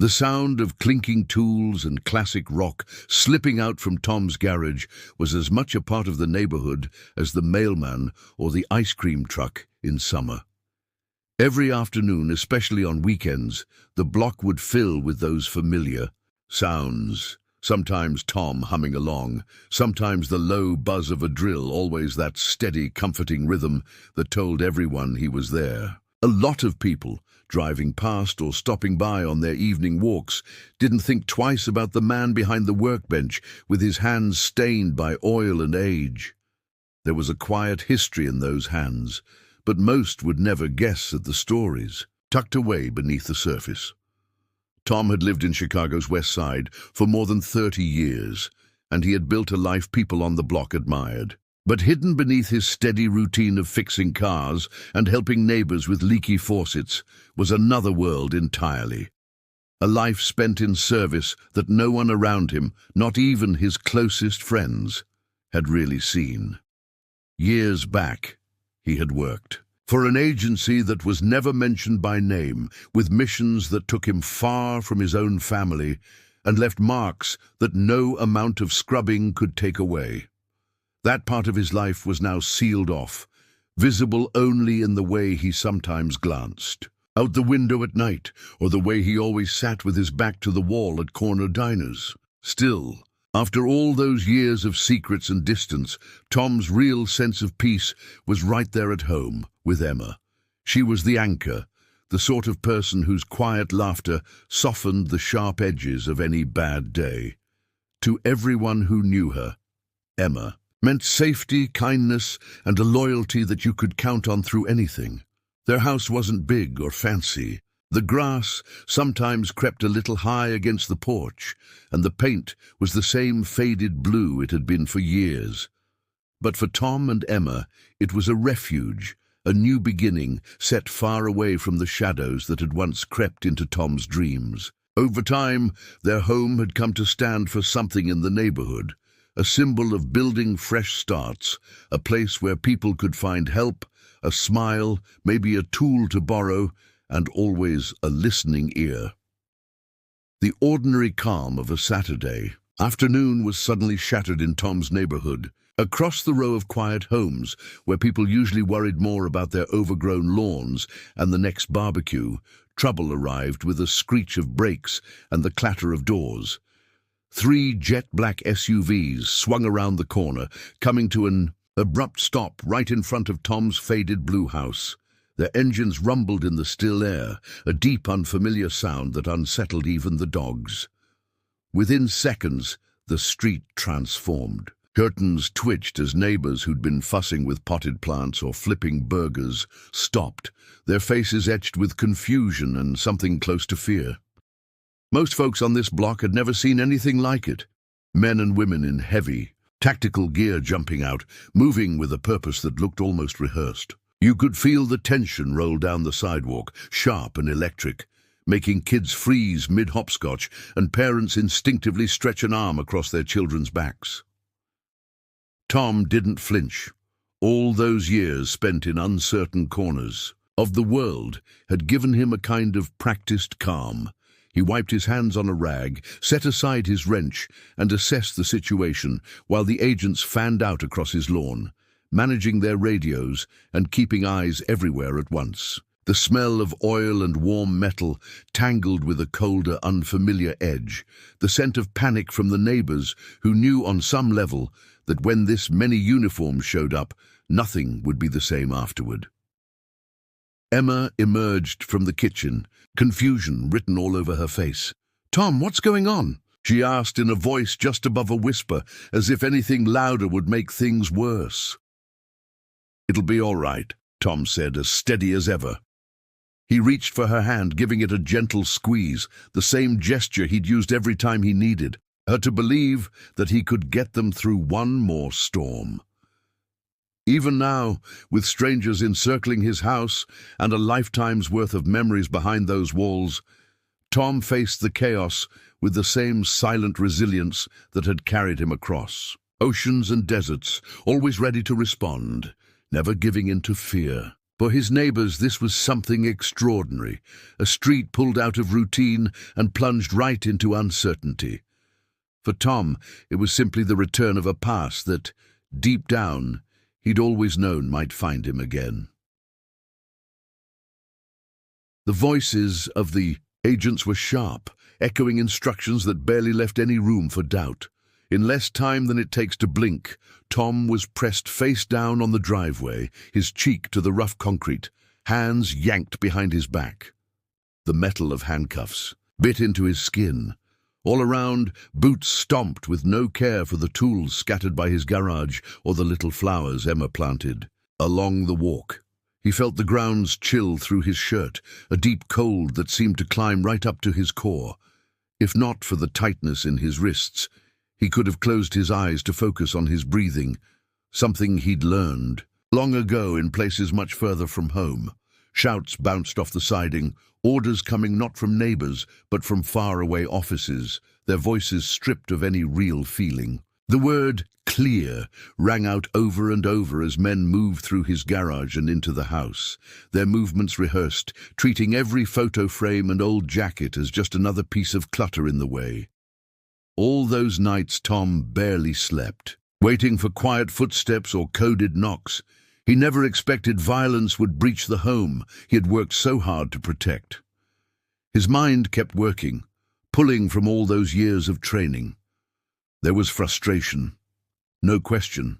The sound of clinking tools and classic rock slipping out from Tom's garage was as much a part of the neighborhood as the mailman or the ice cream truck in summer. Every afternoon, especially on weekends, the block would fill with those familiar sounds. Sometimes Tom humming along, sometimes the low buzz of a drill, always that steady, comforting rhythm that told everyone he was there. A lot of people, driving past or stopping by on their evening walks, didn't think twice about the man behind the workbench with his hands stained by oil and age. There was a quiet history in those hands, but most would never guess at the stories tucked away beneath the surface. Tom had lived in Chicago's West Side for more than 30 years, and he had built a life people on the block admired. But hidden beneath his steady routine of fixing cars and helping neighbors with leaky faucets was another world entirely. A life spent in service that no one around him, not even his closest friends, had really seen. Years back, he had worked for an agency that was never mentioned by name, with missions that took him far from his own family and left marks that no amount of scrubbing could take away. That part of his life was now sealed off, visible only in the way he sometimes glanced out the window at night, or the way he always sat with his back to the wall at corner diners. Still, after all those years of secrets and distance, Tom's real sense of peace was right there at home with Emma. She was the anchor, the sort of person whose quiet laughter softened the sharp edges of any bad day. To everyone who knew her, Emma meant safety, kindness, and a loyalty that you could count on through anything. Their house wasn't big or fancy. The grass sometimes crept a little high against the porch, and the paint was the same faded blue it had been for years. But for Tom and Emma, it was a refuge, a new beginning set far away from the shadows that had once crept into Tom's dreams. Over time, their home had come to stand for something in the neighborhood, a symbol of building fresh starts, a place where people could find help, a smile, maybe a tool to borrow, and always a listening ear. The ordinary calm of a Saturday afternoon was suddenly shattered in Tom's neighborhood. Across the row of quiet homes, where people usually worried more about their overgrown lawns and the next barbecue, trouble arrived with a screech of brakes and the clatter of doors. 3 jet-black SUVs swung around the corner, coming to an abrupt stop right in front of Tom's faded blue house. Their engines rumbled in the still air, a deep, unfamiliar sound that unsettled even the dogs. Within seconds, the street transformed. Curtains twitched as neighbors who'd been fussing with potted plants or flipping burgers stopped, their faces etched with confusion and something close to fear. Most folks on this block had never seen anything like it. Men and women in heavy, tactical gear jumping out, moving with a purpose that looked almost rehearsed. You could feel the tension roll down the sidewalk, sharp and electric, making kids freeze mid-hopscotch and parents instinctively stretch an arm across their children's backs. Tom didn't flinch. All those years spent in uncertain corners of the world had given him a kind of practiced calm. He wiped his hands on a rag, set aside his wrench, and assessed the situation while the agents fanned out across his lawn, managing their radios and keeping eyes everywhere at once. The smell of oil and warm metal tangled with a colder, unfamiliar edge, the scent of panic from the neighbors who knew on some level that when this many uniforms showed up, nothing would be the same afterward. Emma emerged from the kitchen, confusion written all over her face. "Tom, what's going on?" she asked in a voice just above a whisper, as if anything louder would make things worse. "It'll be all right," Tom said, as steady as ever. He reached for her hand, giving it a gentle squeeze, the same gesture he'd used every time he needed her to believe that he could get them through one more storm. Even now, with strangers encircling his house and a lifetime's worth of memories behind those walls, Tom faced the chaos with the same silent resilience that had carried him across oceans and deserts, always ready to respond, never giving in to fear. For his neighbours, this was something extraordinary, a street pulled out of routine and plunged right into uncertainty. For Tom, it was simply the return of a past that, deep down, he'd always known might find him again. The voices of the agents were sharp, echoing instructions that barely left any room for doubt. In less time than it takes to blink, Tom was pressed face down on the driveway, his cheek to the rough concrete, hands yanked behind his back. The metal of handcuffs bit into his skin. All around, boots stomped with no care for the tools scattered by his garage or the little flowers Emma planted. Along the walk, he felt the grounds chill through his shirt, a deep cold that seemed to climb right up to his core. If not for the tightness in his wrists, he could have closed his eyes to focus on his breathing, something he'd learned long ago in places much further from home. Shouts bounced off the siding, orders coming not from neighbours but from faraway offices, their voices stripped of any real feeling. The word "clear" rang out over and over as men moved through his garage and into the house, their movements rehearsed, treating every photo frame and old jacket as just another piece of clutter in the way. All those nights Tom barely slept, waiting for quiet footsteps or coded knocks. He never expected violence would breach the home he had worked so hard to protect. His mind kept working, pulling from all those years of training. There was frustration, no question,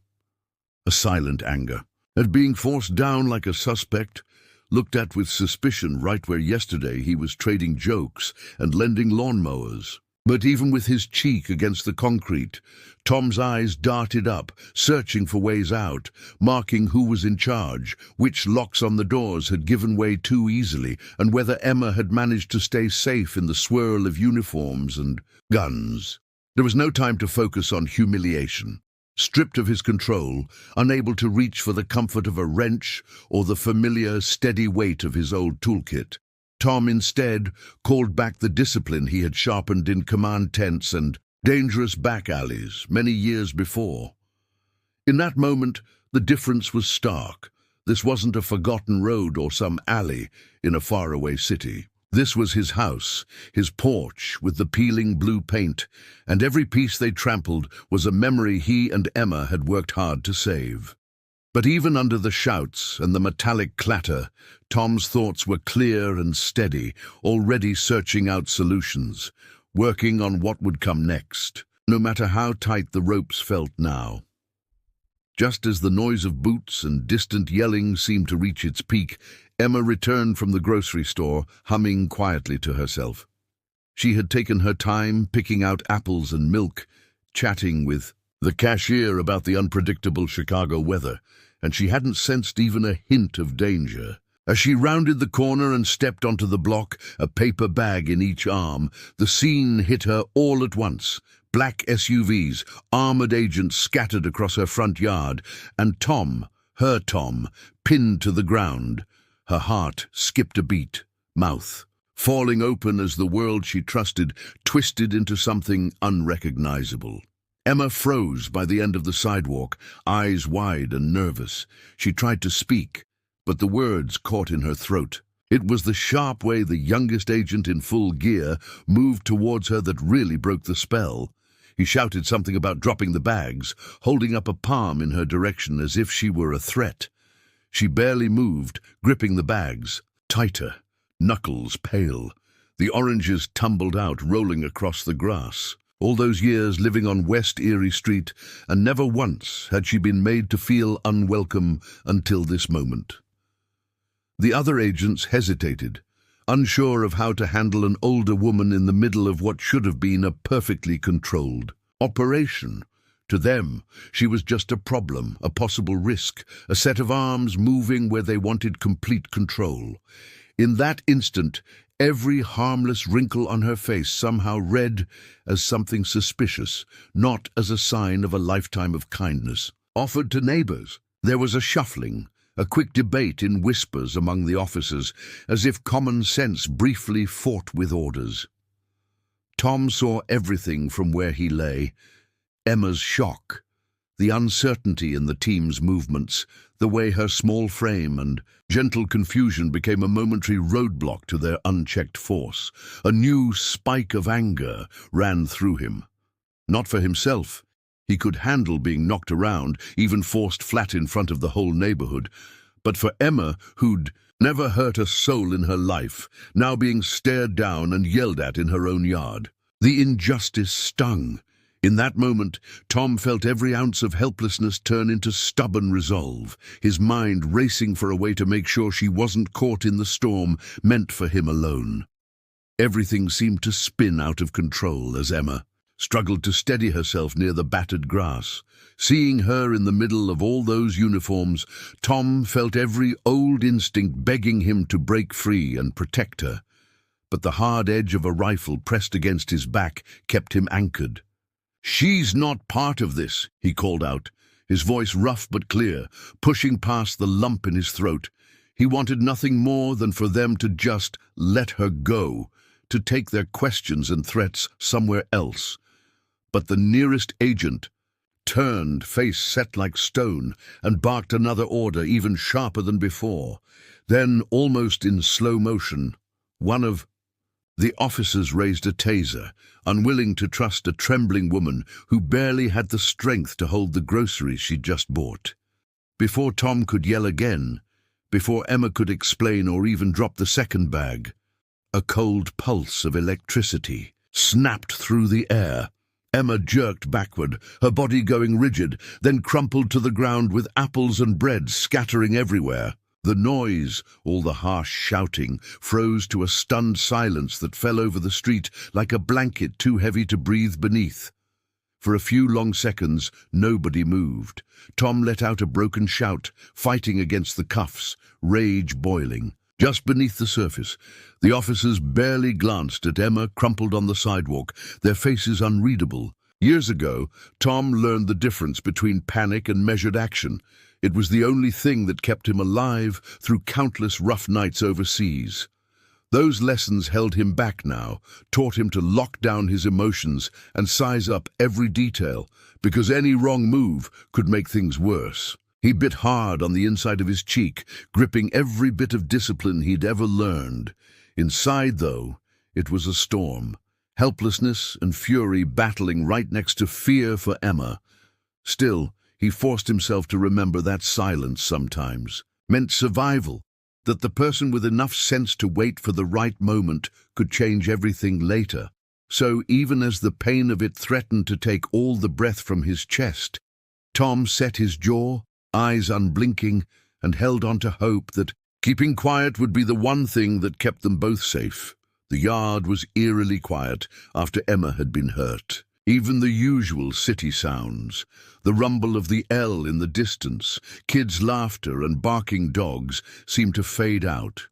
a silent anger at being forced down like a suspect, looked at with suspicion right where yesterday he was trading jokes and lending lawnmowers. But even with his cheek against the concrete, Tom's eyes darted up, searching for ways out, marking who was in charge, which locks on the doors had given way too easily, and whether Emma had managed to stay safe in the swirl of uniforms and guns. There was no time to focus on humiliation. Stripped of his control, unable to reach for the comfort of a wrench or the familiar, steady weight of his old toolkit, Tom instead called back the discipline he had sharpened in command tents and dangerous back alleys many years before. In that moment, the difference was stark. This wasn't a forgotten road or some alley in a faraway city. This was his house, his porch with the peeling blue paint, and every piece they trampled was a memory he and Emma had worked hard to save. But even under the shouts and the metallic clatter, Tom's thoughts were clear and steady, already searching out solutions, working on what would come next, no matter how tight the ropes felt now. Just as the noise of boots and distant yelling seemed to reach its peak, Emma returned from the grocery store, humming quietly to herself. She had taken her time picking out apples and milk, chatting with the cashier about the unpredictable Chicago weather, and she hadn't sensed even a hint of danger. As she rounded the corner and stepped onto the block, a paper bag in each arm, the scene hit her all at once. Black SUVs, armored agents scattered across her front yard, and Tom, her Tom, pinned to the ground. Her heart skipped a beat, mouth falling open as the world she trusted twisted into something unrecognizable. Emma froze by the end of the sidewalk, eyes wide and nervous. She tried to speak, but the words caught in her throat. It was the sharp way the youngest agent in full gear moved towards her that really broke the spell. He shouted something about dropping the bags, holding up a palm in her direction as if she were a threat. She barely moved, gripping the bags, tighter, knuckles pale. The oranges tumbled out, rolling across the grass. All those years living on West Erie Street, and never once had she been made to feel unwelcome until this moment. The other agents hesitated, unsure of how to handle an older woman in the middle of what should have been a perfectly controlled operation. To them, she was just a problem, a possible risk, a set of arms moving where they wanted complete control. In that instant, every harmless wrinkle on her face somehow read as something suspicious, not as a sign of a lifetime of kindness. Offered to neighbors, there was a shuffling, a quick debate in whispers among the officers, as if common sense briefly fought with orders. Tom saw everything from where he lay. Emma's shock, the uncertainty in the team's movements, the way her small frame and gentle confusion became a momentary roadblock to their unchecked force. A new spike of anger ran through him. Not for himself. He could handle being knocked around, even forced flat in front of the whole neighborhood. But for Emma, who'd never hurt a soul in her life, now being stared down and yelled at in her own yard. The injustice stung. In that moment, Tom felt every ounce of helplessness turn into stubborn resolve, his mind racing for a way to make sure she wasn't caught in the storm meant for him alone. Everything seemed to spin out of control as Emma struggled to steady herself near the battered grass. Seeing her in the middle of all those uniforms, Tom felt every old instinct begging him to break free and protect her. But the hard edge of a rifle pressed against his back kept him anchored. "She's not part of this," he called out, his voice rough but clear, pushing past the lump in his throat. He wanted nothing more than for them to just let her go, to take their questions and threats somewhere else. But the nearest agent turned, face set like stone, and barked another order even sharper than before. Then, almost in slow motion, one of the officers raised a taser, unwilling to trust a trembling woman who barely had the strength to hold the groceries she'd just bought. Before Tom could yell again, before Emma could explain or even drop the second bag, a cold pulse of electricity snapped through the air. Emma jerked backward, her body going rigid, then crumpled to the ground with apples and bread scattering everywhere. The noise, all the harsh shouting, froze to a stunned silence that fell over the street like a blanket too heavy to breathe beneath. For a few long seconds, nobody moved. Tom let out a broken shout, fighting against the cuffs, rage boiling. Just beneath the surface, the officers barely glanced at Emma crumpled on the sidewalk, their faces unreadable. Years ago, Tom learned the difference between panic and measured action. It was the only thing that kept him alive through countless rough nights overseas. Those lessons held him back now, taught him to lock down his emotions and size up every detail, because any wrong move could make things worse. He bit hard on the inside of his cheek, gripping every bit of discipline he'd ever learned. Inside, though, it was a storm. Helplessness and fury battling right next to fear for Emma. Still, he forced himself to remember that silence sometimes meant survival, that the person with enough sense to wait for the right moment could change everything later. So even as the pain of it threatened to take all the breath from his chest, Tom set his jaw, eyes unblinking, and held on to hope that keeping quiet would be the one thing that kept them both safe. The yard was eerily quiet after Emma had been hurt. Even the usual city sounds, the rumble of the L in the distance, kids' laughter and barking dogs, seemed to fade out.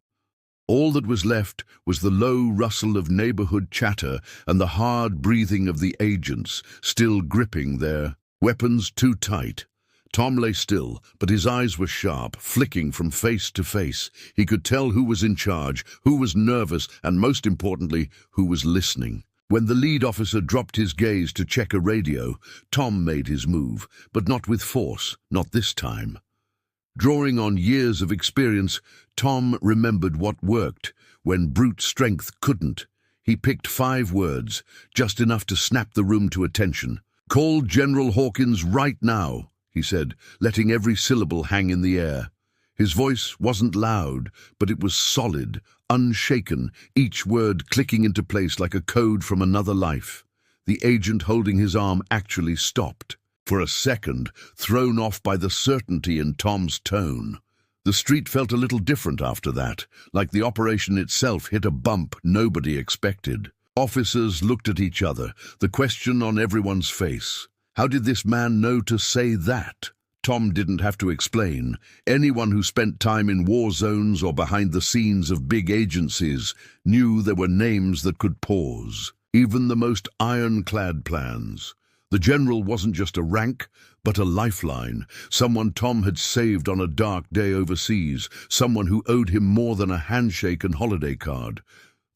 All that was left was the low rustle of neighborhood chatter and the hard breathing of the agents, still gripping their weapons too tight. Tom lay still, but his eyes were sharp, flicking from face to face. He could tell who was in charge, who was nervous, and most importantly, who was listening. When the lead officer dropped his gaze to check a radio, Tom made his move, but not with force, not this time. Drawing on years of experience, Tom remembered what worked when brute strength couldn't. He picked 5 words, just enough to snap the room to attention. "Call General Hawkins right now," he said, letting every syllable hang in the air. His voice wasn't loud, but it was solid, unshaken, each word clicking into place like a code from another life. The agent holding his arm actually stopped. For a second, thrown off by the certainty in Tom's tone. The street felt a little different after that, like the operation itself hit a bump nobody expected. Officers looked at each other, the question on everyone's face. How did this man know to say that? Tom didn't have to explain. Anyone who spent time in war zones or behind the scenes of big agencies knew there were names that could pause, even the most ironclad plans. The general wasn't just a rank, but a lifeline, someone Tom had saved on a dark day overseas, someone who owed him more than a handshake and holiday card.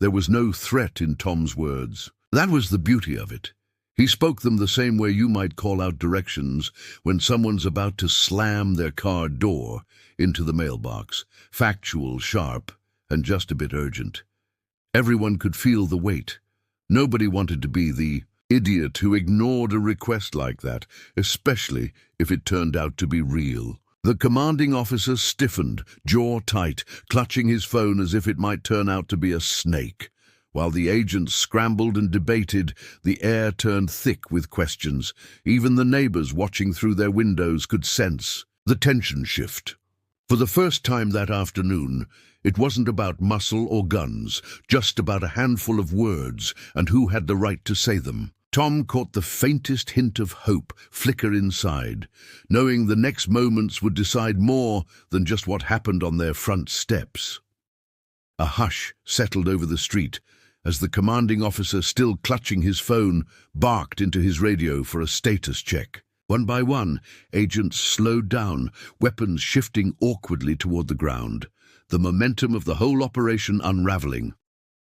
There was no threat in Tom's words. That was the beauty of it. He spoke them the same way you might call out directions when someone's about to slam their car door into the mailbox. Factual, sharp, and just a bit urgent. Everyone could feel the weight. Nobody wanted to be the idiot who ignored a request like that, especially if it turned out to be real. The commanding officer stiffened, jaw tight, clutching his phone as if it might turn out to be a snake. While the agents scrambled and debated, the air turned thick with questions. Even the neighbors watching through their windows could sense the tension shift. For the first time that afternoon, it wasn't about muscle or guns, just about a handful of words and who had the right to say them. Tom caught the faintest hint of hope flicker inside, knowing the next moments would decide more than just what happened on their front steps. A hush settled over the street as the commanding officer, still clutching his phone, barked into his radio for a status check. One by one, agents slowed down, weapons shifting awkwardly toward the ground, the momentum of the whole operation unraveling.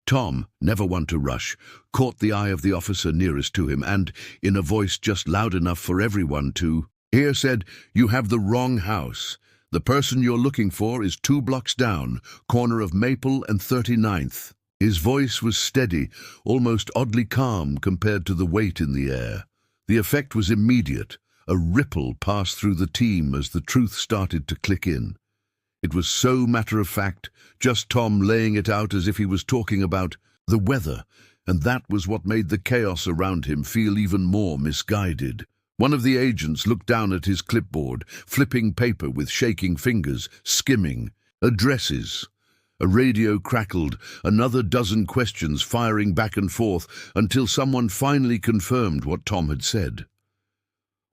Tom, never one to rush, caught the eye of the officer nearest to him and, in a voice just loud enough for everyone to hear, said, "You have the wrong house. The person you're looking for is 2 blocks down, corner of Maple and 39th. His voice was steady, almost oddly calm compared to the weight in the air. The effect was immediate. A ripple passed through the team as the truth started to click in. It was so matter-of-fact, just Tom laying it out as if he was talking about the weather, and that was what made the chaos around him feel even more misguided. One of the agents looked down at his clipboard, flipping paper with shaking fingers, skimming. Addresses. A radio crackled, another dozen questions firing back and forth until someone finally confirmed what Tom had said.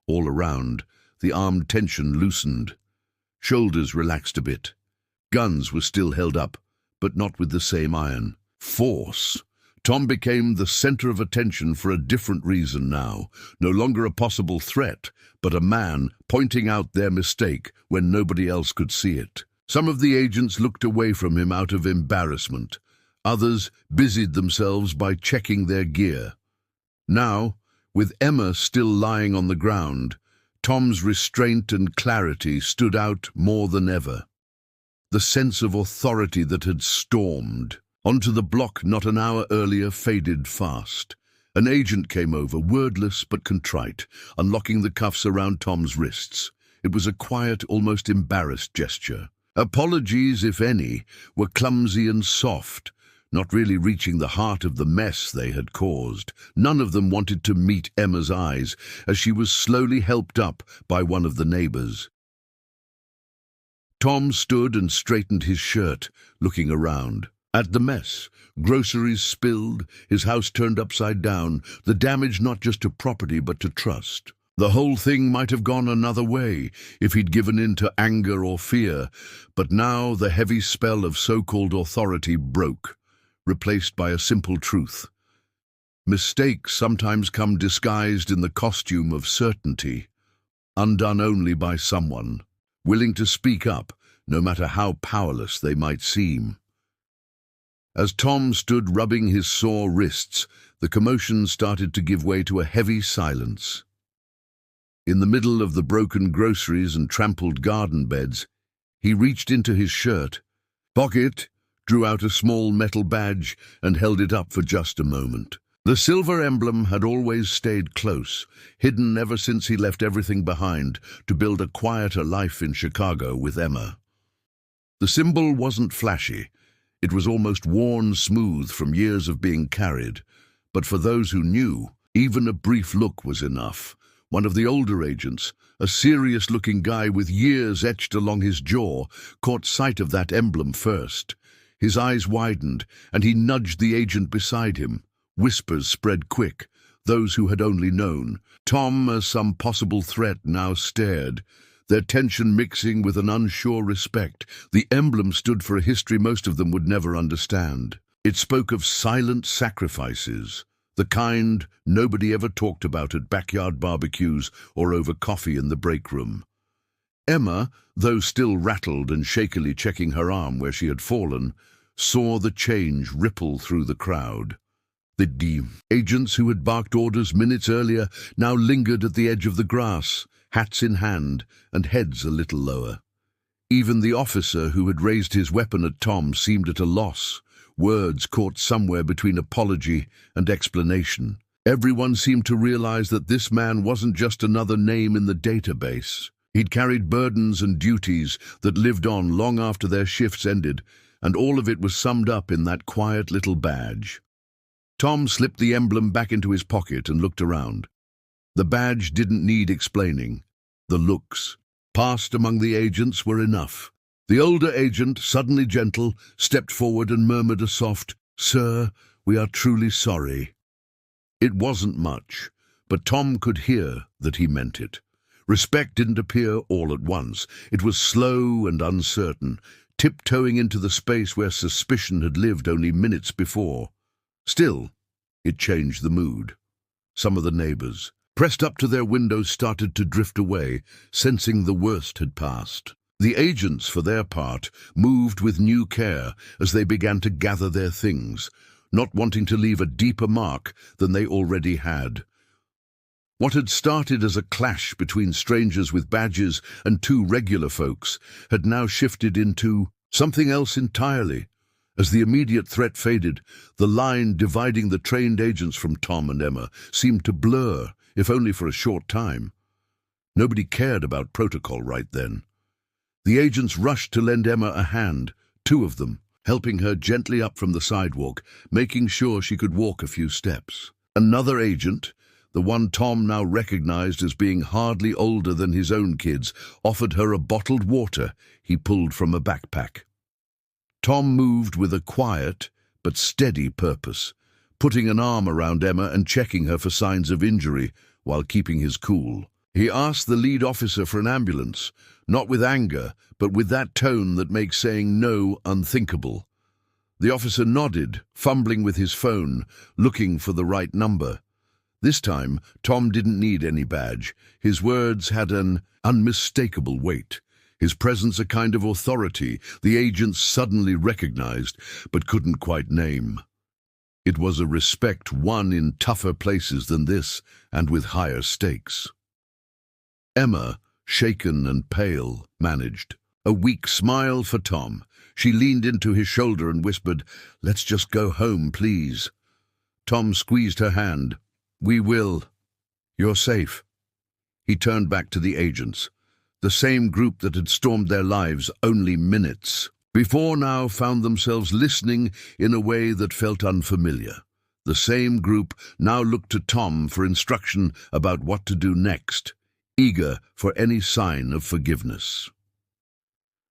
All around, the armed tension loosened. Shoulders relaxed a bit. Guns were still held up, but not with the same iron. Force. Tom became the center of attention for a different reason now. No longer a possible threat, but a man pointing out their mistake when nobody else could see it. Some of the agents looked away from him out of embarrassment. Others busied themselves by checking their gear. Now, with Emma still lying on the ground, Tom's restraint and clarity stood out more than ever. The sense of authority that had stormed onto the block not an hour earlier faded fast. An agent came over, wordless but contrite, unlocking the cuffs around Tom's wrists. It was a quiet, almost embarrassed gesture. Apologies, if any, were clumsy and soft, not really reaching the heart of the mess they had caused. None of them wanted to meet Emma's eyes as she was slowly helped up by one of the neighbors. Tom stood and straightened his shirt, looking around. At the mess, groceries spilled, his house turned upside down, the damage not just to property but to trust. The whole thing might have gone another way if he'd given in to anger or fear, but now the heavy spell of so-called authority broke, replaced by a simple truth. Mistakes sometimes come disguised in the costume of certainty, undone only by someone willing to speak up, no matter how powerless they might seem. As Tom stood rubbing his sore wrists, the commotion started to give way to a heavy silence. In the middle of the broken groceries and trampled garden beds, he reached into his shirt pocket, drew out a small metal badge, and held it up for just a moment. The silver emblem had always stayed close, hidden ever since he left everything behind to build a quieter life in Chicago with Emma. The symbol wasn't flashy. It was almost worn smooth from years of being carried. But for those who knew, even a brief look was enough. One of the older agents, a serious-looking guy with years etched along his jaw, caught sight of that emblem first. His eyes widened, and he nudged the agent beside him. Whispers spread quick. Those who had only known Tom as some possible threat now stared, their tension mixing with an unsure respect. The emblem stood for a history most of them would never understand. It spoke of silent sacrifices, the kind nobody ever talked about at backyard barbecues or over coffee in the break room. Emma, though still rattled and shakily checking her arm where she had fallen, saw the change ripple through the crowd. The agents who had barked orders minutes earlier now lingered at the edge of the grass, hats in hand and heads a little lower. Even the officer who had raised his weapon at Tom seemed at a loss, words caught somewhere between apology and explanation. Everyone seemed to realize that this man wasn't just another name in the database. He'd carried burdens and duties that lived on long after their shifts ended, and all of it was summed up in that quiet little badge. Tom slipped the emblem back into his pocket and looked around. The badge didn't need explaining. The looks, passed among the agents, were enough. The older agent, suddenly gentle, stepped forward and murmured a soft, "Sir, we are truly sorry." It wasn't much, but Tom could hear that he meant it. Respect didn't appear all at once. It was slow and uncertain, tiptoeing into the space where suspicion had lived only minutes before. Still, it changed the mood. Some of the neighbors, pressed up to their windows, started to drift away, sensing the worst had passed. The agents, for their part, moved with new care as they began to gather their things, not wanting to leave a deeper mark than they already had. What had started as a clash between strangers with badges and two regular folks had now shifted into something else entirely. As the immediate threat faded, the line dividing the trained agents from Tom and Emma seemed to blur, if only for a short time. Nobody cared about protocol right then. The agents rushed to lend Emma a hand, two of them, helping her gently up from the sidewalk, making sure she could walk a few steps. Another agent, the one Tom now recognized as being hardly older than his own kids, offered her a bottled water he pulled from a backpack. Tom moved with a quiet but steady purpose, putting an arm around Emma and checking her for signs of injury while keeping his cool. He asked the lead officer for an ambulance, not with anger, but with that tone that makes saying no unthinkable. The officer nodded, fumbling with his phone, looking for the right number. This time, Tom didn't need any badge. His words had an unmistakable weight. His presence a kind of authority the agents suddenly recognized, but couldn't quite name. It was a respect won in tougher places than this, and with higher stakes. Emma, shaken and pale, managed. A weak smile for Tom. She leaned into his shoulder and whispered, "Let's just go home, please." Tom squeezed her hand. "We will. You're safe." He turned back to the agents. The same group that had stormed their lives only minutes before now found themselves listening in a way that felt unfamiliar. The same group now looked to Tom for instruction about what to do next, eager for any sign of forgiveness.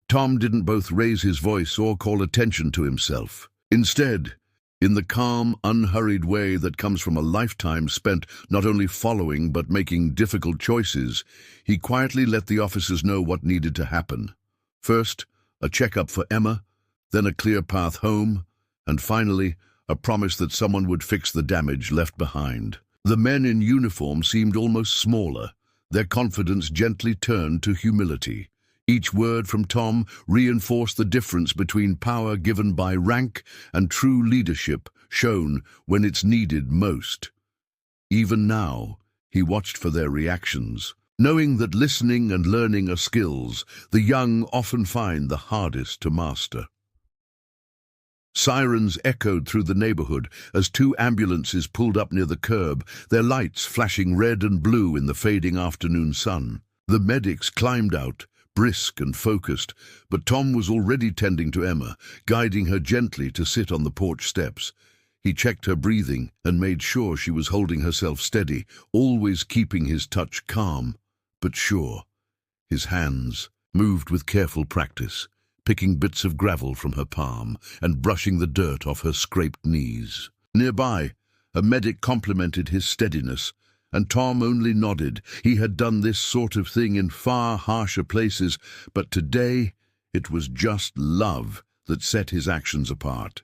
Tom didn't both raise his voice or call attention to himself. Instead, in the calm, unhurried way that comes from a lifetime spent not only following but making difficult choices, he quietly let the officers know what needed to happen. First, a checkup for Emma, then a clear path home, and finally, a promise that someone would fix the damage left behind. The men in uniform seemed almost smaller, their confidence gently turned to humility. Each word from Tom reinforced the difference between power given by rank and true leadership shown when it's needed most. Even now, he watched for their reactions, knowing that listening and learning are skills the young often find the hardest to master. Sirens echoed through the neighborhood as two ambulances pulled up near the curb, their lights flashing red and blue in the fading afternoon sun. The medics climbed out, brisk and focused, but Tom was already tending to Emma, guiding her gently to sit on the porch steps. He checked her breathing and made sure she was holding herself steady, always keeping his touch calm, but sure. His hands moved with careful practice, picking bits of gravel from her palm and brushing the dirt off her scraped knees. Nearby, a medic complimented his steadiness, and Tom only nodded. He had done this sort of thing in far harsher places, but today it was just love that set his actions apart.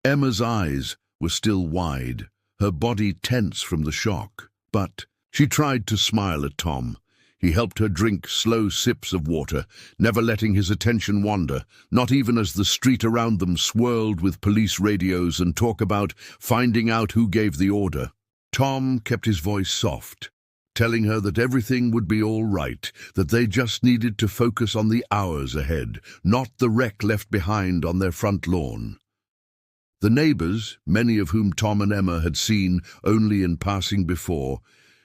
Emma's eyes were still wide, her body tense from the shock, but she tried to smile at Tom. He helped her drink slow sips of water, never letting his attention wander, not even as the street around them swirled with police radios and talk about finding out who gave the order. Tom kept his voice soft, telling her that everything would be all right, that they just needed to focus on the hours ahead, not the wreck left behind on their front lawn. The neighbors, many of whom Tom and Emma had seen only in passing before,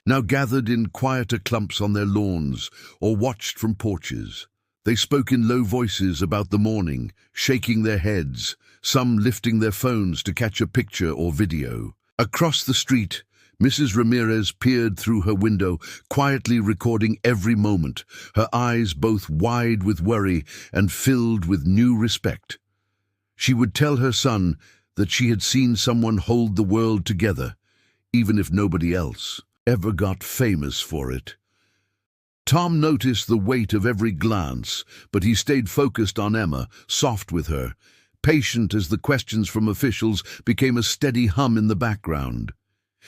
now gathered in quieter clumps on their lawns or watched from porches. They spoke in low voices about the morning, shaking their heads, some lifting their phones to catch a picture or video. Across the street, Mrs. Ramirez peered through her window, quietly recording every moment, her eyes both wide with worry and filled with new respect. She would tell her son that she had seen someone hold the world together, even if nobody else ever got famous for it. Tom noticed the weight of every glance, but he stayed focused on Emma, soft with her, patient as the questions from officials became a steady hum in the background.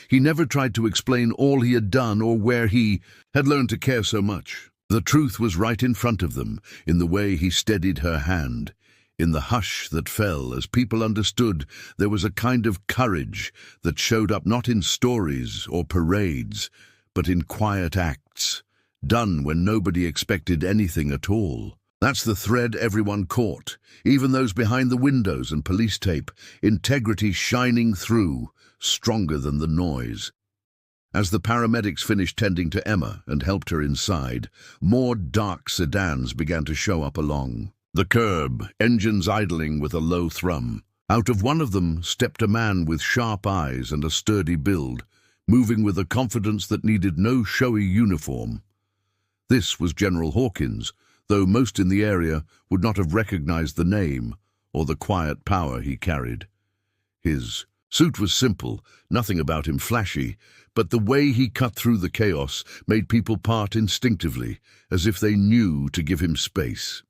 He never tried to explain all he had done or where he had learned to care so much. The truth was right in front of them, in the way he steadied her hand. In the hush that fell as people understood, there was a kind of courage that showed up not in stories or parades, but in quiet acts, done when nobody expected anything at all. That's the thread everyone caught, even those behind the windows and police tape, integrity shining through, stronger than the noise. As the paramedics finished tending to Emma and helped her inside, more dark sedans began to show up along the curb, engines idling with a low thrum. Out of one of them stepped a man with sharp eyes and a sturdy build, moving with a confidence that needed no showy uniform. This was General Hawkins, though most in the area would not have recognized the name or the quiet power he carried. His suit was simple, nothing about him flashy, but the way he cut through the chaos made people part instinctively, as if they knew to give him space.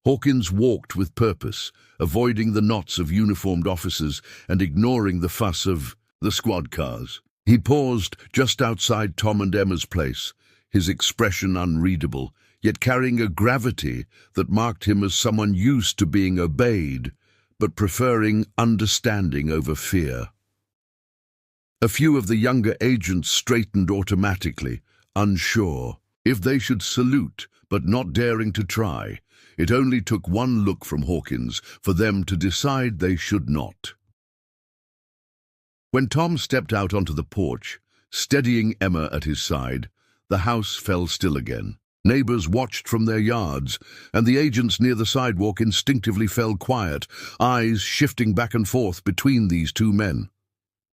Hawkins walked with purpose, avoiding the knots of uniformed officers and ignoring the fuss of the squad cars. He paused just outside Tom and Emma's place, his expression unreadable, yet carrying a gravity that marked him as someone used to being obeyed, but preferring understanding over fear. A few of the younger agents straightened automatically, unsure if they should salute, but not daring to try. It only took one look from Hawkins for them to decide they should not. When Tom stepped out onto the porch, steadying Emma at his side, the house fell still again. Neighbors watched from their yards, and the agents near the sidewalk instinctively fell quiet, eyes shifting back and forth between these two men.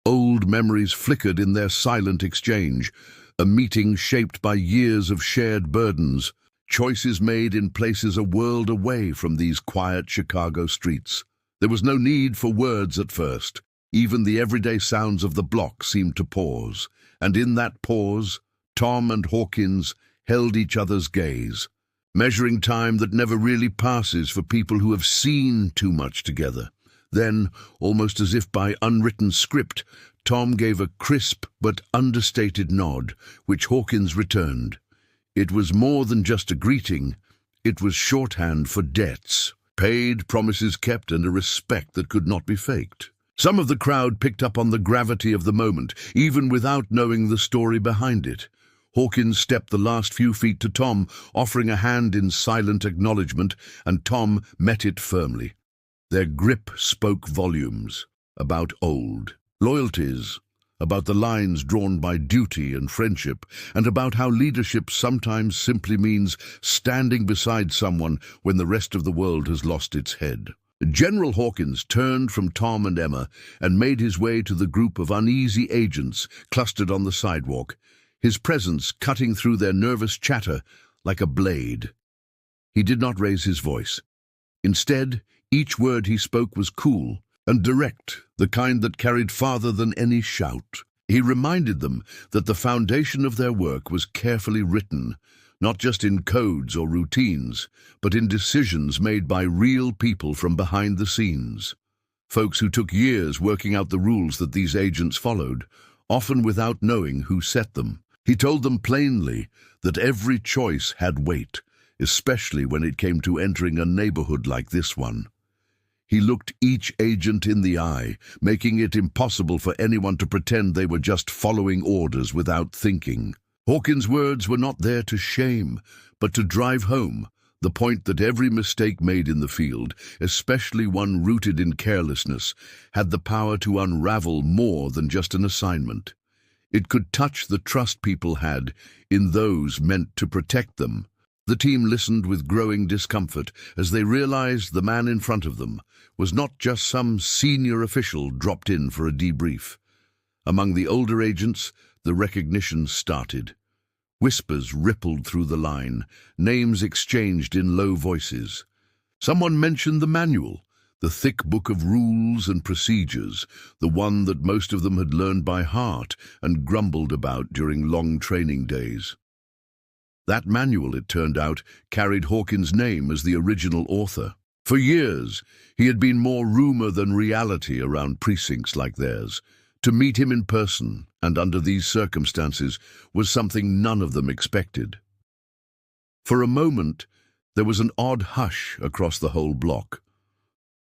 Old memories flickered in their silent exchange, a meeting shaped by years of shared burdens, choices made in places a world away from these quiet Chicago streets. There was no need for words at first. Even the everyday sounds of the block seemed to pause, and in that pause, Tom and Hawkins held each other's gaze, measuring time that never really passes for people who have seen too much together. Then, almost as if by unwritten script, Tom gave a crisp but understated nod, which Hawkins returned. It was more than just a greeting. It was shorthand for debts, paid, promises kept, and a respect that could not be faked. Some of the crowd picked up on the gravity of the moment, even without knowing the story behind it. Hawkins stepped the last few feet to Tom, offering a hand in silent acknowledgement, and Tom met it firmly. Their grip spoke volumes about old loyalties, about the lines drawn by duty and friendship, and about how leadership sometimes simply means standing beside someone when the rest of the world has lost its head. General Hawkins turned from Tom and Emma and made his way to the group of uneasy agents clustered on the sidewalk, his presence cutting through their nervous chatter like a blade. He did not raise his voice. Instead, each word he spoke was cool and direct, the kind that carried farther than any shout. He reminded them that the foundation of their work was carefully written, not just in codes or routines, but in decisions made by real people from behind the scenes. Folks who took years working out the rules that these agents followed, often without knowing who set them. He told them plainly that every choice had weight, especially when it came to entering a neighborhood like this one. He looked each agent in the eye, making it impossible for anyone to pretend they were just following orders without thinking. Hawkins' words were not there to shame, but to drive home the point that every mistake made in the field, especially one rooted in carelessness, had the power to unravel more than just an assignment. It could touch the trust people had in those meant to protect them. The team listened with growing discomfort as they realized the man in front of them was not just some senior official dropped in for a debrief. Among the older agents, the recognition started. Whispers rippled through the line, names exchanged in low voices. Someone mentioned the manual, the thick book of rules and procedures, the one that most of them had learned by heart and grumbled about during long training days. That manual, it turned out, carried Hawkins' name as the original author. For years, he had been more rumor than reality around precincts like theirs. To meet him in person, and under these circumstances, was something none of them expected. For a moment, there was an odd hush across the whole block.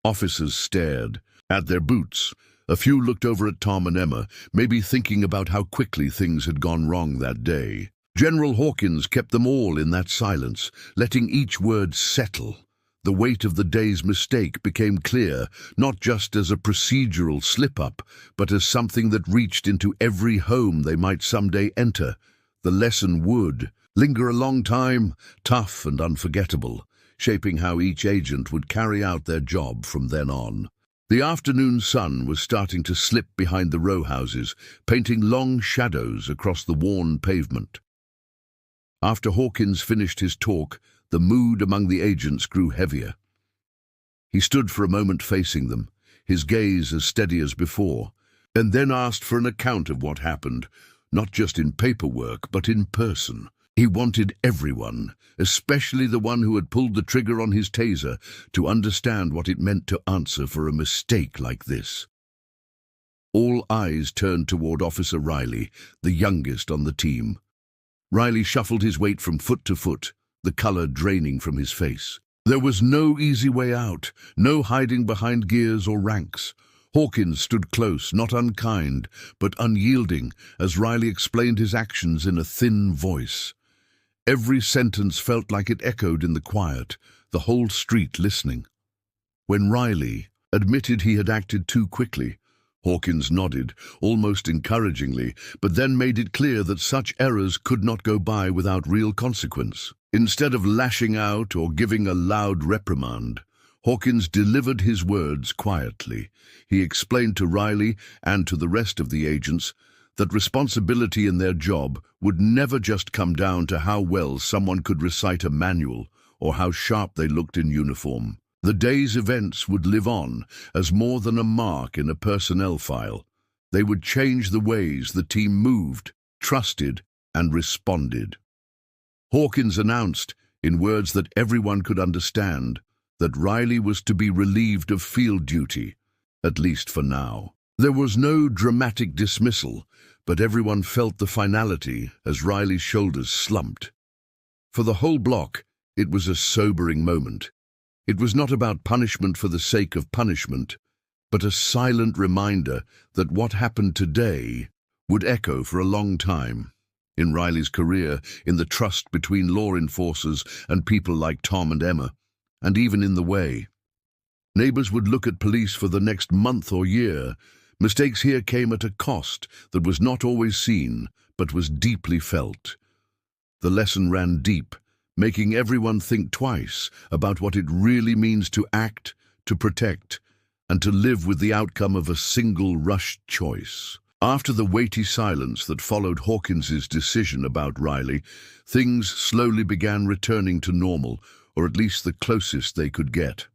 Officers stared at their boots. A few looked over at Tom and Emma, maybe thinking about how quickly things had gone wrong that day. General Hawkins kept them all in that silence, letting each word settle. The weight of the day's mistake became clear, not just as a procedural slip-up, but as something that reached into every home they might someday enter. The lesson would linger a long time, tough and unforgettable, shaping how each agent would carry out their job from then on. The afternoon sun was starting to slip behind the row houses, painting long shadows across the worn pavement. After Hawkins finished his talk, the mood among the agents grew heavier. He stood for a moment facing them, his gaze as steady as before, and then asked for an account of what happened, not just in paperwork, but in person. He wanted everyone, especially the one who had pulled the trigger on his taser, to understand what it meant to answer for a mistake like this. All eyes turned toward Officer Riley, the youngest on the team. Riley shuffled his weight from foot to foot, the color draining from his face. There was no easy way out, no hiding behind gears or ranks. Hawkins stood close, not unkind, but unyielding, as Riley explained his actions in a thin voice. Every sentence felt like it echoed in the quiet, the whole street listening. When Riley admitted he had acted too quickly, Hawkins nodded, almost encouragingly, but then made it clear that such errors could not go by without real consequence. Instead of lashing out or giving a loud reprimand, Hawkins delivered his words quietly. He explained to Riley and to the rest of the agents that responsibility in their job would never just come down to how well someone could recite a manual or how sharp they looked in uniform. The day's events would live on as more than a mark in a personnel file. They would change the ways the team moved, trusted, and responded. Hawkins announced, in words that everyone could understand, that Riley was to be relieved of field duty, at least for now. There was no dramatic dismissal, but everyone felt the finality as Riley's shoulders slumped. For the whole block, it was a sobering moment. It was not about punishment for the sake of punishment, but a silent reminder that what happened today would echo for a long time. In Riley's career, in the trust between law enforcers and people like Tom and Emma, and even in the way neighbors would look at police for the next month or year. Mistakes here came at a cost that was not always seen, but was deeply felt. The lesson ran deep, making everyone think twice about what it really means to act, to protect, and to live with the outcome of a single rushed choice. After the weighty silence that followed Hawkins's decision about Riley, things slowly began returning to normal, or at least the closest they could get.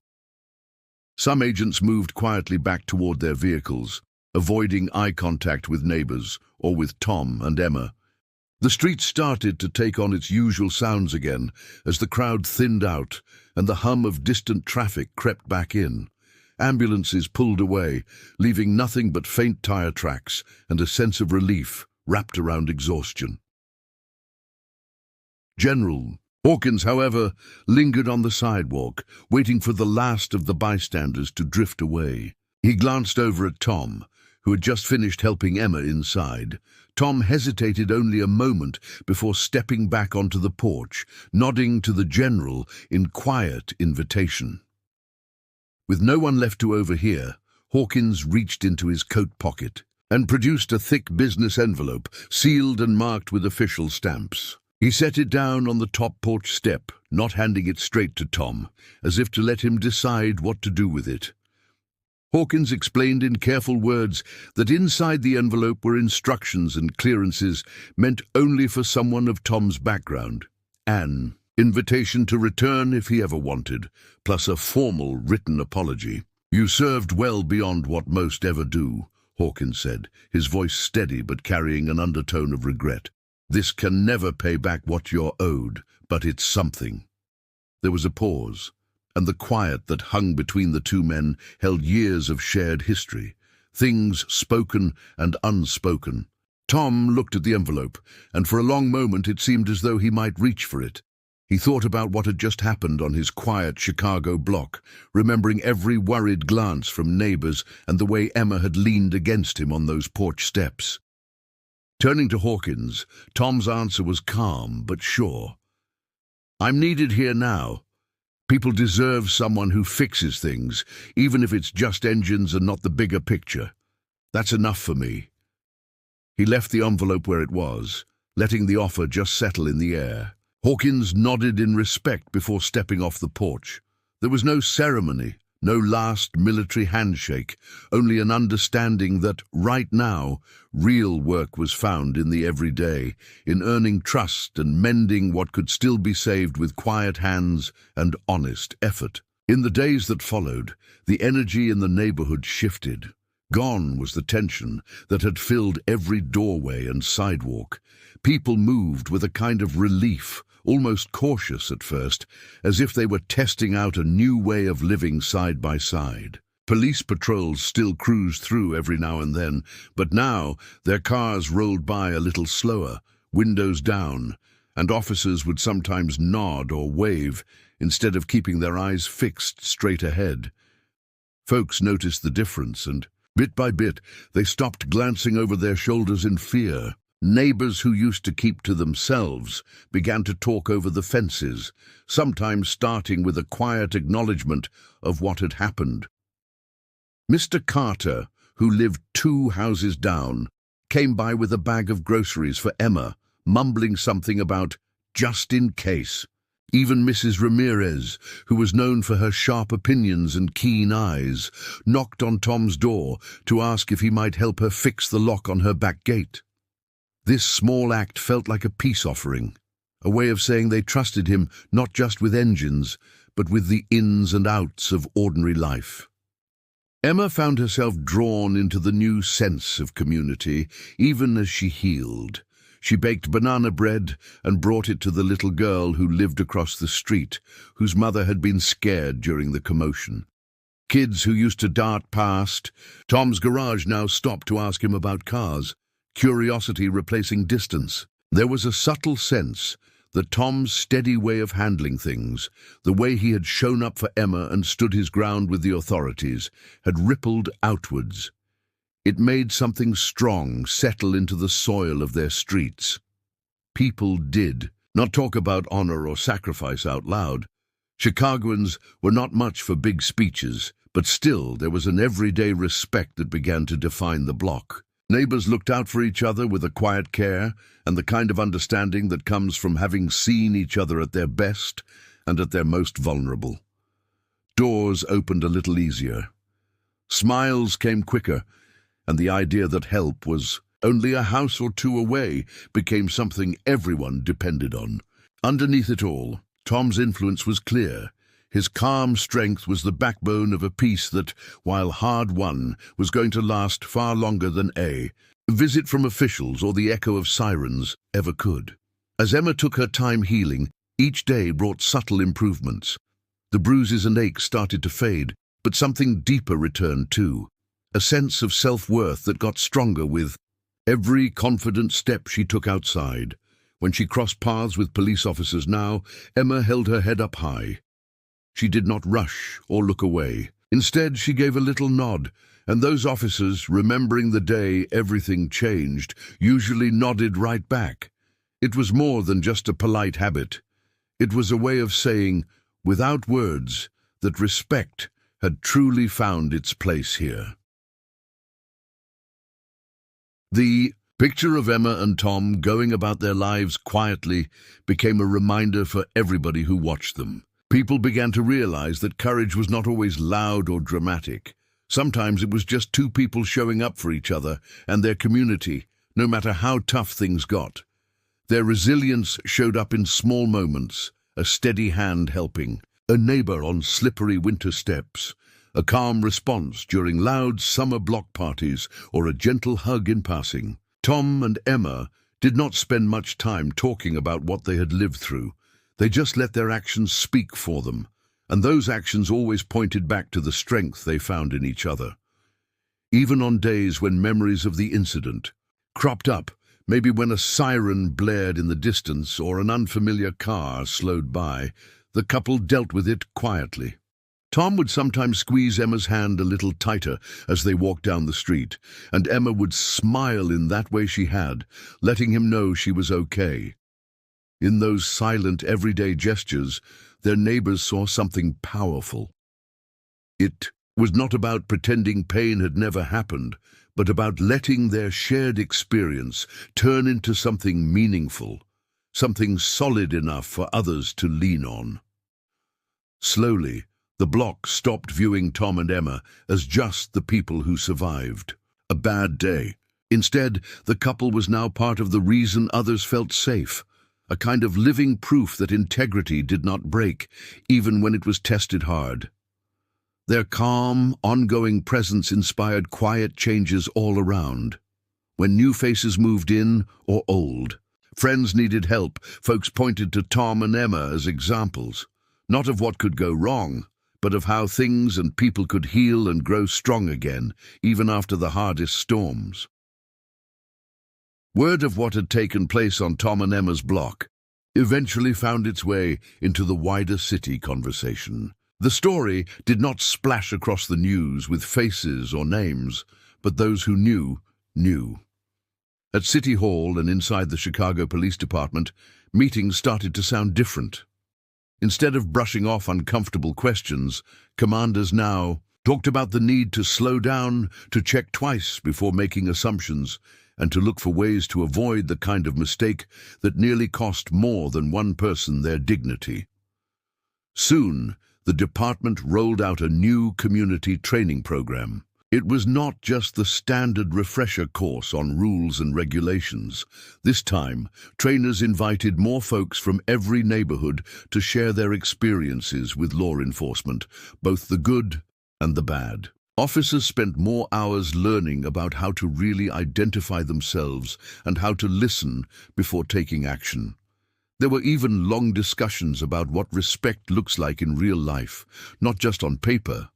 Some agents moved quietly back toward their vehicles, avoiding eye contact with neighbors or with Tom and Emma. The street started to take on its usual sounds again as the crowd thinned out and the hum of distant traffic crept back in. Ambulances pulled away, leaving nothing but faint tire tracks and a sense of relief wrapped around exhaustion. General. Hawkins, however, lingered on the sidewalk, waiting for the last of the bystanders to drift away. He glanced over at Tom, who had just finished helping Emma inside. Tom hesitated only a moment before stepping back onto the porch, nodding to the General in quiet invitation. With no one left to overhear, Hawkins reached into his coat pocket and produced a thick business envelope, sealed and marked with official stamps. He set it down on the top porch step, not handing it straight to Tom, as if to let him decide what to do with it. Hawkins explained in careful words that inside the envelope were instructions and clearances meant only for someone of Tom's background. An invitation to return if he ever wanted, plus a formal written apology. "You served well beyond what most ever do," Hawkins said, his voice steady but carrying an undertone of regret. "This can never pay back what you're owed, but it's something." There was a pause, and the quiet that hung between the two men held years of shared history, things spoken and unspoken. Tom looked at the envelope, and for a long moment it seemed as though he might reach for it. He thought about what had just happened on his quiet Chicago block, remembering every worried glance from neighbors and the way Emma had leaned against him on those porch steps. Turning to Hawkins, Tom's answer was calm but sure. "I'm needed here now. People deserve someone who fixes things, even if it's just engines and not the bigger picture. That's enough for me." He left the envelope where it was, letting the offer just settle in the air. Hawkins nodded in respect before stepping off the porch. There was no ceremony, no last military handshake, only an understanding that, right now, real work was found in the everyday, in earning trust and mending what could still be saved with quiet hands and honest effort. In the days that followed, the energy in the neighborhood shifted. Gone was the tension that had filled every doorway and sidewalk. People moved with a kind of relief, almost cautious at first, as if they were testing out a new way of living side by side. Police patrols still cruised through every now and then, but now their cars rolled by a little slower, windows down, and officers would sometimes nod or wave instead of keeping their eyes fixed straight ahead. Folks noticed the difference, and bit by bit they stopped glancing over their shoulders in fear. Neighbors who used to keep to themselves began to talk over the fences, sometimes starting with a quiet acknowledgement of what had happened. Mr. Carter, who lived 2 houses down, came by with a bag of groceries for Emma, mumbling something about "just in case." Even Mrs. Ramirez, who was known for her sharp opinions and keen eyes, knocked on Tom's door to ask if he might help her fix the lock on her back gate. This small act felt like a peace offering, a way of saying they trusted him not just with engines, but with the ins and outs of ordinary life. Emma found herself drawn into the new sense of community, even as she healed. She baked banana bread and brought it to the little girl who lived across the street, whose mother had been scared during the commotion. Kids who used to dart past. Tom's garage now stopped to ask him about cars, curiosity replacing distance. There was a subtle sense that Tom's steady way of handling things, the way he had shown up for Emma and stood his ground with the authorities, had rippled outwards. It made something strong settle into the soil of their streets. People did not talk about honor or sacrifice out loud. Chicagoans were not much for big speeches, but still there was an everyday respect that began to define the block. Neighbors looked out for each other with a quiet care and the kind of understanding that comes from having seen each other at their best and at their most vulnerable. Doors opened a little easier. Smiles came quicker, and the idea that help was only a house or two away became something everyone depended on. Underneath it all, Tom's influence was clear. His calm strength was the backbone of a peace that, while hard-won, was going to last far longer than a visit from officials or the echo of sirens ever could. As Emma took her time healing, each day brought subtle improvements. The bruises and aches started to fade, but something deeper returned too. A sense of self-worth that got stronger with every confident step she took outside, When she crossed paths with police officers now, Emma held her head up high. She did not rush or look away. Instead, she gave a little nod, and those officers, remembering the day everything changed, usually nodded right back. It was more than just a polite habit. It was a way of saying, without words, that respect had truly found its place here. The picture of Emma and Tom going about their lives quietly became a reminder for everybody who watched them. People began to realize that courage was not always loud or dramatic. Sometimes it was just two people showing up for each other and their community, no matter how tough things got. Their resilience showed up in small moments, a steady hand helping, a neighbor on slippery winter steps, a calm response during loud summer block parties, or a gentle hug in passing. Tom and Emma did not spend much time talking about what they had lived through. They just let their actions speak for them, and those actions always pointed back to the strength they found in each other. Even on days when memories of the incident cropped up, maybe when a siren blared in the distance or an unfamiliar car slowed by, the couple dealt with it quietly. Tom would sometimes squeeze Emma's hand a little tighter as they walked down the street, and Emma would smile in that way she had, letting him know she was okay. In those silent, everyday gestures, their neighbors saw something powerful. It was not about pretending pain had never happened, but about letting their shared experience turn into something meaningful, something solid enough for others to lean on. Slowly, the block stopped viewing Tom and Emma as just the people who survived a bad day. Instead, the couple was now part of the reason others felt safe, a kind of living proof that integrity did not break, even when it was tested hard. Their calm, ongoing presence inspired quiet changes all around. When new faces moved in, or old, friends needed help, folks pointed to Tom and Emma as examples, not of what could go wrong, but of how things and people could heal and grow strong again, even after the hardest storms. Word of what had taken place on Tom and Emma's block eventually found its way into the wider city conversation. The story did not splash across the news with faces or names, but those who knew, knew. At City Hall and inside the Chicago Police Department, meetings started to sound different. Instead of brushing off uncomfortable questions, commanders now talked about the need to slow down, to check twice before making assumptions, and to look for ways to avoid the kind of mistake that nearly cost more than one person their dignity. Soon, the department rolled out a new community training program. It was not just the standard refresher course on rules and regulations. This time, trainers invited more folks from every neighborhood to share their experiences with law enforcement, both the good and the bad. Officers spent more hours learning about how to really identify themselves and how to listen before taking action. There were even long discussions about what respect looks like in real life, not just on paper.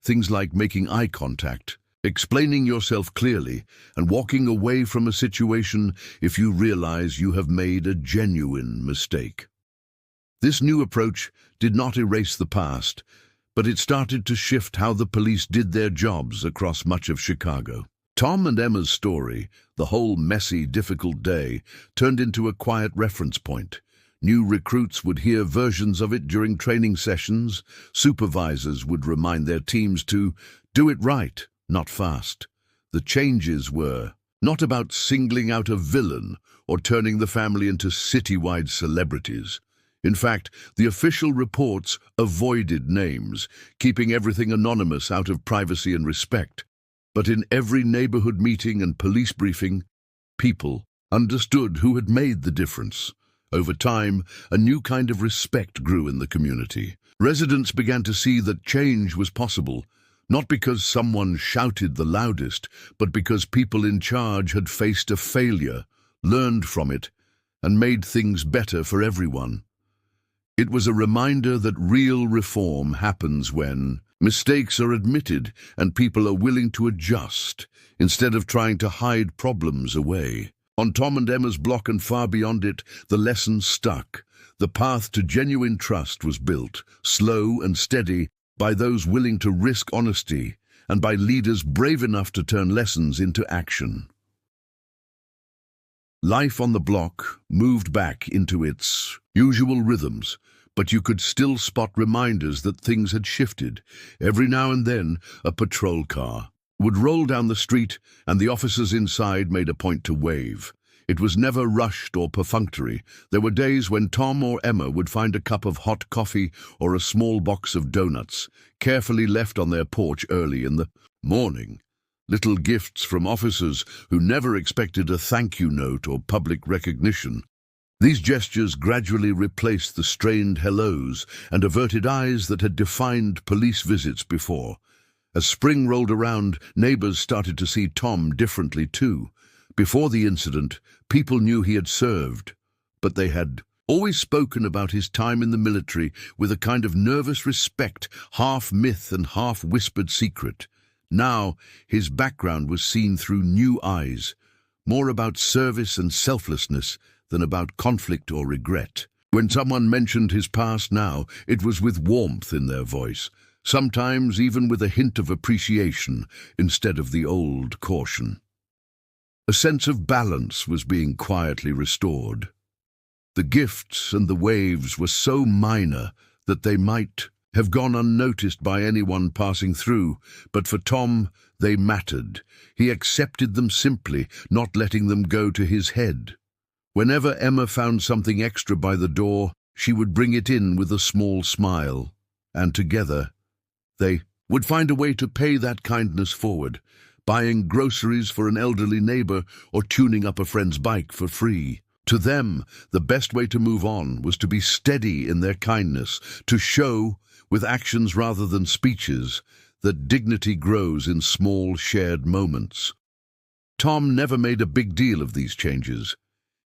Things like making eye contact, explaining yourself clearly, and walking away from a situation if you realize you have made a genuine mistake. This new approach did not erase the past, but it started to shift how the police did their jobs across much of Chicago. Tom and Emma's story, the whole messy, difficult day, turned into a quiet reference point. New recruits would hear versions of it during training sessions. Supervisors would remind their teams to do it right, not fast. The changes were not about singling out a villain or turning the family into citywide celebrities. In fact, the official reports avoided names, keeping everything anonymous out of privacy and respect. But in every neighborhood meeting and police briefing, people understood who had made the difference. Over time, a new kind of respect grew in the community. Residents began to see that change was possible, not because someone shouted the loudest, but because people in charge had faced a failure, learned from it, and made things better for everyone. It was a reminder that real reform happens when mistakes are admitted and people are willing to adjust, instead of trying to hide problems away. On Tom and Emma's block and far beyond it, the lesson stuck. The path to genuine trust was built, slow and steady, by those willing to risk honesty and by leaders brave enough to turn lessons into action. Life on the block moved back into its usual rhythms, but you could still spot reminders that things had shifted. Every now and then, a patrol car would roll down the street, and the officers inside made a point to wave. It was never rushed or perfunctory. There were days when Tom or Emma would find a cup of hot coffee or a small box of donuts, carefully left on their porch early in the morning. Little gifts from officers who never expected a thank you note or public recognition. These gestures gradually replaced the strained hellos and averted eyes that had defined police visits before. As spring rolled around, neighbors started to see Tom differently too. Before the incident, people knew he had served, but they had always spoken about his time in the military with a kind of nervous respect, half myth and half whispered secret. Now, his background was seen through new eyes, more about service and selflessness than about conflict or regret. When someone mentioned his past now, it was with warmth in their voice, sometimes even with a hint of appreciation instead of the old caution. A sense of balance was being quietly restored. The gifts and the waves were so minor that they might have gone unnoticed by anyone passing through, but for Tom, they mattered. He accepted them simply, not letting them go to his head. Whenever Emma found something extra by the door, she would bring it in with a small smile, and together they would find a way to pay that kindness forward, buying groceries for an elderly neighbor or tuning up a friend's bike for free. To them, the best way to move on was to be steady in their kindness, to show, with actions rather than speeches, that dignity grows in small shared moments. Tom never made a big deal of these changes.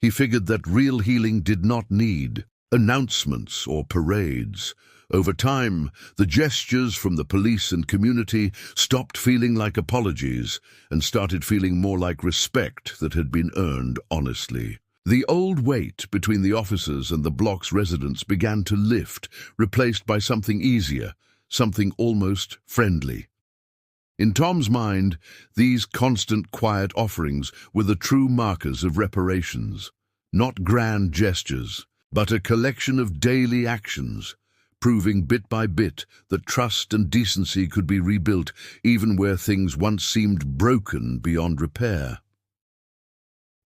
He figured that real healing did not need announcements or parades. Over time, the gestures from the police and community stopped feeling like apologies and started feeling more like respect that had been earned honestly. The old weight between the officers and the block's residents began to lift, replaced by something easier, something almost friendly. In Tom's mind, these constant quiet offerings were the true markers of reparations, not grand gestures, but a collection of daily actions, proving bit by bit that trust and decency could be rebuilt even where things once seemed broken beyond repair.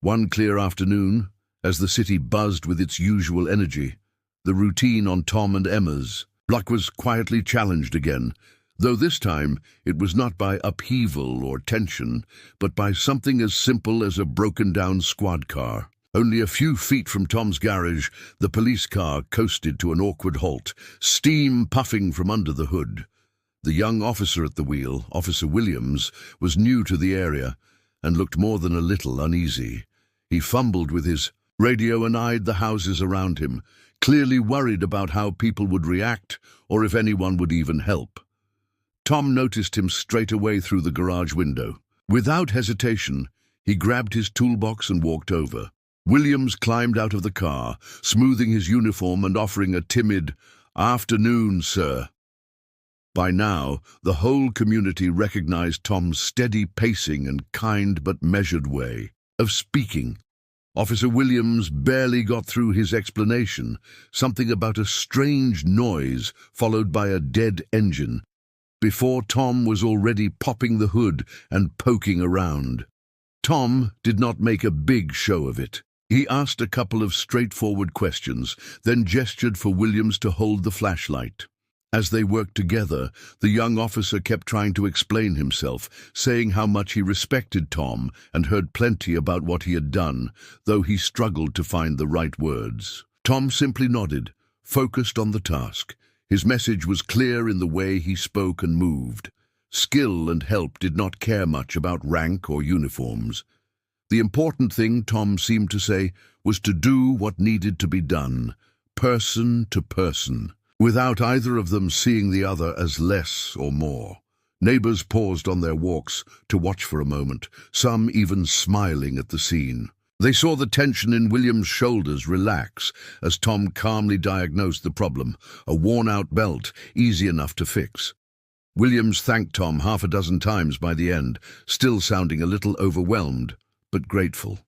One clear afternoon, as the city buzzed with its usual energy, the routine on Tom and Emma's block was quietly challenged again, though this time it was not by upheaval or tension, but by something as simple as a broken-down squad car. Only a few feet from Tom's garage, the police car coasted to an awkward halt, steam puffing from under the hood. The young officer at the wheel, Officer Williams, was new to the area and looked more than a little uneasy. He fumbled with his radio and eyed the houses around him, clearly worried about how people would react or if anyone would even help. Tom noticed him straight away through the garage window. Without hesitation, he grabbed his toolbox and walked over. Williams climbed out of the car, smoothing his uniform and offering a timid, "Afternoon, sir." By now, the whole community recognized Tom's steady pacing and kind but measured way of speaking. Officer Williams barely got through his explanation, something about a strange noise followed by a dead engine, before Tom was already popping the hood and poking around. Tom did not make a big show of it. He asked a couple of straightforward questions, then gestured for Williams to hold the flashlight. As they worked together, the young officer kept trying to explain himself, saying how much he respected Tom and heard plenty about what he had done, though he struggled to find the right words. Tom simply nodded, focused on the task. His message was clear in the way he spoke and moved. Skill and help did not care much about rank or uniforms. The important thing, Tom seemed to say, was to do what needed to be done, person to person, without either of them seeing the other as less or more. Neighbors paused on their walks to watch for a moment, some even smiling at the scene. They saw the tension in William's shoulders relax as Tom calmly diagnosed the problem, a worn-out belt, easy enough to fix. Williams thanked Tom half a dozen times by the end, still sounding a little overwhelmed, but grateful.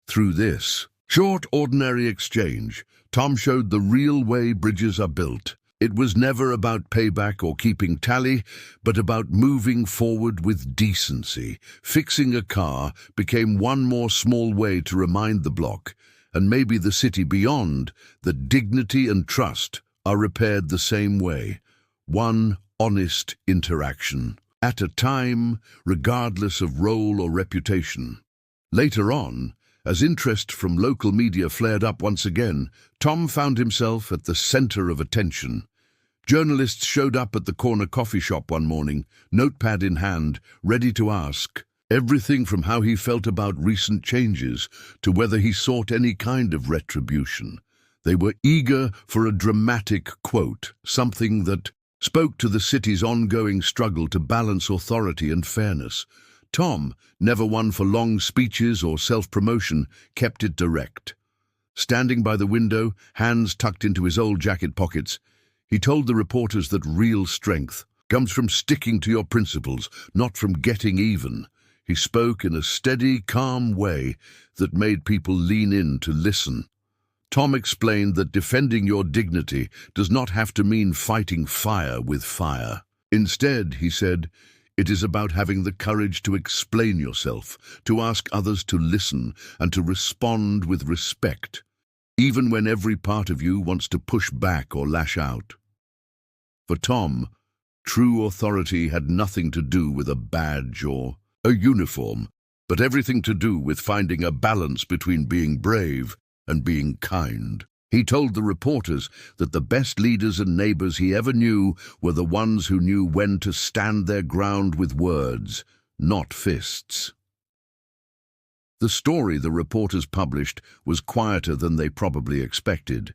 Through this short, ordinary exchange, Tom showed the real way bridges are built. It was never about payback or keeping tally, but about moving forward with decency. Fixing a car became one more small way to remind the block, and maybe the city beyond, that dignity and trust are repaired the same way. One honest interaction at a time, regardless of role or reputation. Later on, as interest from local media flared up once again, Tom found himself at the center of attention. Journalists showed up at the corner coffee shop one morning, notepad in hand, ready to ask everything from how he felt about recent changes to whether he sought any kind of retribution. They were eager for a dramatic quote, something that spoke to the city's ongoing struggle to balance authority and fairness. Tom, never one for long speeches or self-promotion, kept it direct. Standing by the window, hands tucked into his old jacket pockets, he told the reporters that real strength comes from sticking to your principles, not from getting even. He spoke in a steady, calm way that made people lean in to listen. Tom explained that defending your dignity does not have to mean fighting fire with fire. Instead, he said, it is about having the courage to explain yourself, to ask others to listen, and to respond with respect, even when every part of you wants to push back or lash out. For Tom, true authority had nothing to do with a badge or a uniform, but everything to do with finding a balance between being brave and being kind. He told the reporters that the best leaders and neighbors he ever knew were the ones who knew when to stand their ground with words, not fists. The story the reporters published was quieter than they probably expected.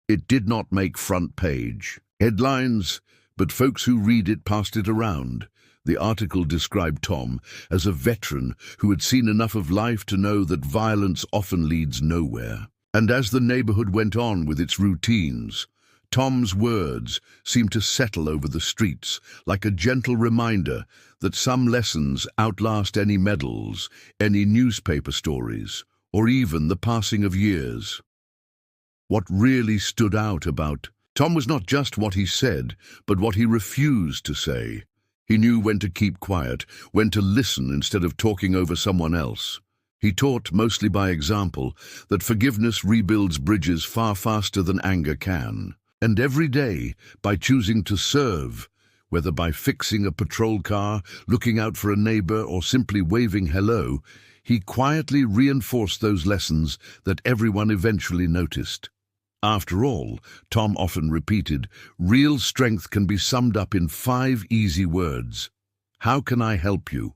It did not make front page headlines, but folks who read it passed it around. The article described Tom as a veteran who had seen enough of life to know that violence often leads nowhere. And as the neighborhood went on with its routines, Tom's words seemed to settle over the streets like a gentle reminder that some lessons outlast any medals, any newspaper stories, or even the passing of years. What really stood out about Tom was not just what he said, but what he refused to say. He knew when to keep quiet, when to listen instead of talking over someone else. He taught, mostly by example, that forgiveness rebuilds bridges far faster than anger can. And every day, by choosing to serve, whether by fixing a patrol car, looking out for a neighbor, or simply waving hello, he quietly reinforced those lessons that everyone eventually noticed. After all, Tom often repeated, real strength can be summed up in 5 easy words. How can I help you?